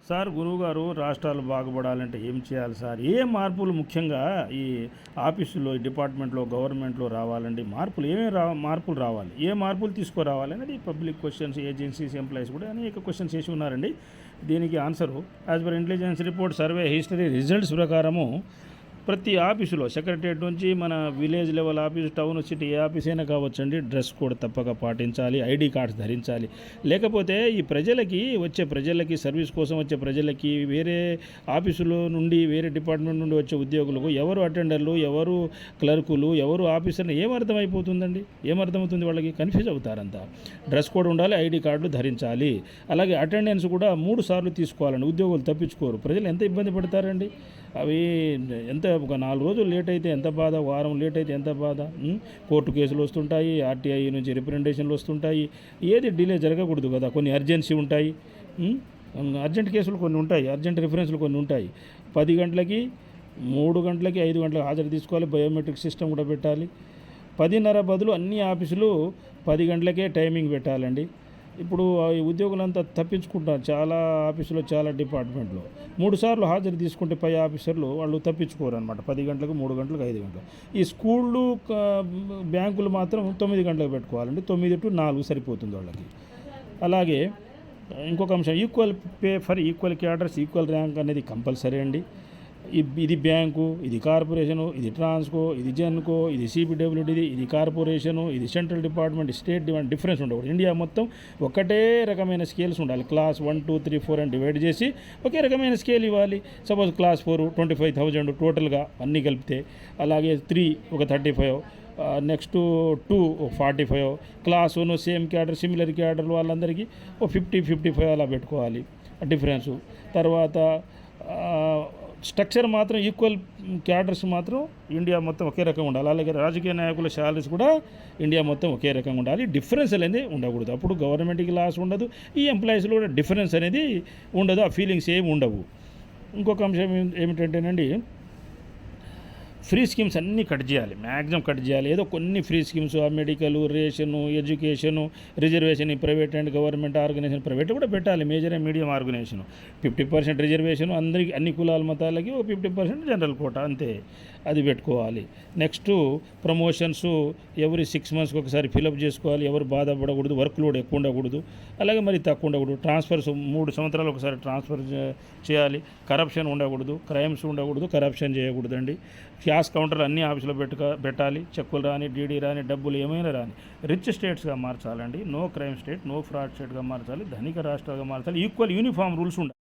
Sir గురువుగారు రాష్ట్రాలు బాగుపడాలంటే ఏం చేయాలి సార్? ఏ మార్పులు ముఖ్యంగా ఈ ఆఫీసులో, ఈ డిపార్ట్మెంట్లో, గవర్నమెంట్లో రావాలండి? మార్పులు రావాలి? ఏ మార్పులు తీసుకురావాలి అనేది పబ్లిక్ క్వశ్చన్స్, ఏజెన్సీస్, ఎంప్లాయీస్ కూడా అనేక క్వశ్చన్స్ చేసి ఉన్నారండి. దీనికి answer as per intelligence report survey history results ప్రకారము ప్రతి ఆఫీసులో సెక్రటరియట్ నుంచి మన village level office, town, city ఏ ఆఫీస్ అయినా కావచ్చండి, డ్రెస్ కోడ్ తప్పక పాటించాలి, ఐడి కార్డ్స్ ధరించాలి. లేకపోతే ఈ ప్రజలకి సర్వీస్ కోసం వచ్చే ప్రజలకి వేరే ఆఫీసులో నుండి, వేరే డిపార్ట్మెంట్ నుండి వచ్చే ఉద్యోగులకు ఎవరు అటెండర్లు, ఎవరు క్లర్కులు, ఎవరు ఆఫీసర్ని ఏమర్థమైపోతుందండి? ఏమర్థమవుతుంది? వాళ్ళకి కన్ఫ్యూజ్ అవుతారంతా. డ్రెస్ కోడ్ ఉండాలి, ఐడి కార్డులు ధరించాలి. అలాగే అటెండెన్స్ కూడా 3 సార్లు తీసుకోవాలండి. ఉద్యోగులు తప్పించుకోరు. ప్రజలు ఎంత ఇబ్బంది పడతారండి? అవి ఎంత ఒక 4 రోజులు లేట్ అయితే ఎంత బాధ, వారం లేట్ అయితే ఎంత బాధ. కోర్టు కేసులు వస్తుంటాయి, ఆర్టీఐ నుంచి రిప్రజెంటేషన్లు వస్తుంటాయి. ఏది డిలే జరగకూడదు కదా. కొన్ని అర్జెన్సీ ఉంటాయి, అర్జెంట్ కేసులు కొన్ని ఉంటాయి, అర్జెంట్ రిఫరెన్స్లు కొన్ని ఉంటాయి. 10 గంటలకి, 3 గంటలకి, 5 గంటలకు హాజరు తీసుకోవాలి. బయోమెట్రిక్ సిస్టమ్ కూడా పెట్టాలి. 10:30 బదులు అన్ని ఆఫీసులు 10 గంటలకే టైమింగ్ పెట్టాలండి. ఇప్పుడు ఈ ఉద్యోగులంతా తప్పించుకుంటారు. చాలా ఆఫీసులో, చాలా డిపార్ట్మెంట్లో 3 సార్లు హాజరు తీసుకుంటే పై ఆఫీసర్లు వాళ్ళు తప్పించుకోరు అనమాట. 10 గంటలకు, 3 గంటలకు, 5 గంటలకు. ఈ స్కూళ్ళు, బ్యాంకులు మాత్రం 9 గంటలకు పెట్టుకోవాలండి. 9 to 4 సరిపోతుంది వాళ్ళకి. అలాగే ఇంకొక అంశం, equal pay for equal cadres, equal rank అనేది కంపల్సరీ అండి. ఇది బ్యాంకు, ఇది కార్పొరేషను, ఇది ట్రాన్స్కో, ఇది జెన్కో, ఇది సిబిడబ్ల్యూడిది, ఇది కార్పొరేషను, ఇది central department, state department, difference ఉండకూడదు. ఇండియా మొత్తం ఒకటే రకమైన స్కేల్స్ ఉండాలి. క్లాస్ 1, 2, 3, 4 అని డివైడ్ చేసి ఒకే రకమైన స్కేల్ ఇవ్వాలి. సపోజ్ క్లాస్ 4 25,000 టోటల్గా అన్నీ కలిపితే, అలాగే 3 ఒక 35, next 2 45, class 1 same cadre, similar cadre వాళ్ళందరికీ 50-55 అలా పెట్టుకోవాలి డిఫరెన్సు. తర్వాత స్ట్రక్చర్ మాత్రం ఈక్వల్ క్యాడర్స్ మాత్రం ఇండియా మొత్తం ఒకే రకంగా ఉండాలి. అలాగే రాజకీయ నాయకుల శాలరీస్ కూడా ఇండియా మొత్తం ఒకే రకంగా ఉండాలి. డిఫరెన్స్ అనేది ఉండకూడదు. అప్పుడు గవర్నమెంట్కి లాస్ ఉండదు, ఈ ఎంప్లాయీస్లో కూడా డిఫరెన్స్ అనేది ఉండదు. ఆ ఫీలింగ్స్ ఏమి ఉండవు. ఇంకొక అంశం ఏమిటంటేనండి, ఫ్రీ స్కీమ్స్ అన్నీ కట్ చేయాలి, మ్యాక్సిమం కట్ చేయాలి. ఏదో కొన్ని free schemes, medical, ration, education, reservation, private and government organization, private కూడా పెట్టాలి. Major and medium organization 50% reservation, అందరికీ, అన్ని కులాల మతాలకి 50% జనరల్ కోటా, అంతే, అది పెట్టుకోవాలి. నెక్స్ట్ ప్రమోషన్స్ ఎవరి 6 monthsకి ఒకసారి ఫిలప్ చేసుకోవాలి. ఎవరు బాధపడకూడదు, వర్క్ లోడ్ ఎక్కువ ఉండకూడదు, అలాగే మరి తక్కువ ఉండకూడదు. ట్రాన్స్ఫర్స్ 3 సంవత్సరాలు ఒకసారి ట్రాన్స్ఫర్ చేయాలి. కరప్షన్ ఉండకూడదు, క్రైమ్స్ ఉండకూడదు, కరప్షన్ చేయకూడదండి. క్యాష్ కౌంటర్ అన్ని ఆఫీసులో పెట్టాలి. చెక్కులు రాని, డీడీ రాని, డబ్బులు ఏమైనా రాని రిచ్ స్టేట్స్గా మార్చాలండి. No crime state, no fraud స్టేట్గా మార్చాలి. ధనిక రాష్ట్రాలుగా మార్చాలి. ఈక్వల్ యూనిఫామ్ రూల్స్ ఉండాలి.